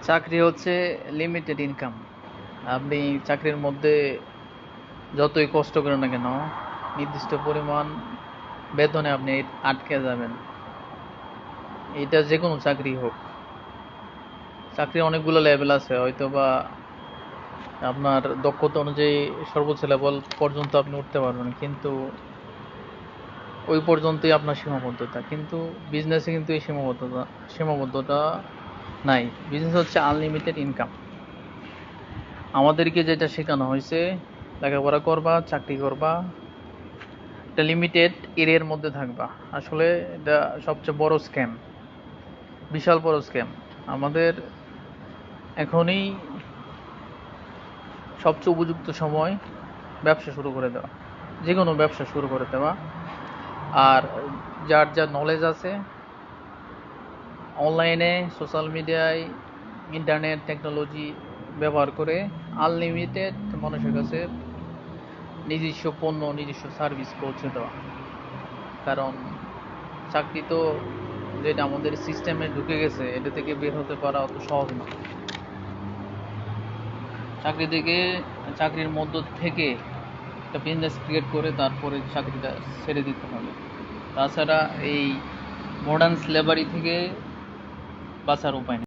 চাকরি হচ্ছে limited income. আপনি চাকরির মধ্যে যতই কষ্ট করেন না কেন, নির্দিষ্ট পরিমাণ বেতনে আপনি আটকে যাবেন। এটা যে কোনো চাকরি হোক। চাকরির অনেকগুলো লেভেল আছে, হয়তো বা আপনার দক্ষতা অনুযায়ী সর্বোচ্চ লেভেল পর্যন্ত আপনি উঠতে পারবেন, কিন্তু ওই পর্যন্তই আপনার সীমাবদ্ধতা। কিন্তু বিজনেসে কিন্তু এই সীমাবদ্ধতা নাই। বিজনেস হচ্ছে আনলিমিটেড ইনকাম। আমাদেরকে যেটা শেখানো হয়েছে, লেখাপড়া করবা, চাকরি করবা, একটা লিমিটেড এরিয়ার মধ্যে থাকবা। আসলে এটা সবচেয়ে বড় স্ক্যাম, বিশাল বড় স্ক্যাম। আমাদের এখনই সবচেয়ে উপযুক্ত সময় ব্যবসা শুরু করে দেওয়া, যে কোনো ব্যবসা শুরু করে দেওয়া। আর যার যা নলেজ আছে, অনলাইনে, সোশ্যাল মিডিয়ায়, ইন্টারনেট টেকনোলজি ব্যবহার করে আনলিমিটেড মানুষের কাছে নিজস্ব পণ্য, নিজস্ব সার্ভিস পৌঁছে দেওয়া। কারণ চাকরি তো যেটা আমাদের সিস্টেমে ঢুকে গেছে, এটা থেকে বের হতে পারা অত সহজ না। চাকরি থেকে, চাকরির মধ্য থেকে একটা বিজনেস ক্রিয়েট করে তারপরে চাকরিটা ছেড়ে দিতে হবে। তাছাড়া এই মডার্ন স্লেভারি থেকে বাঁচার উপায় নেই।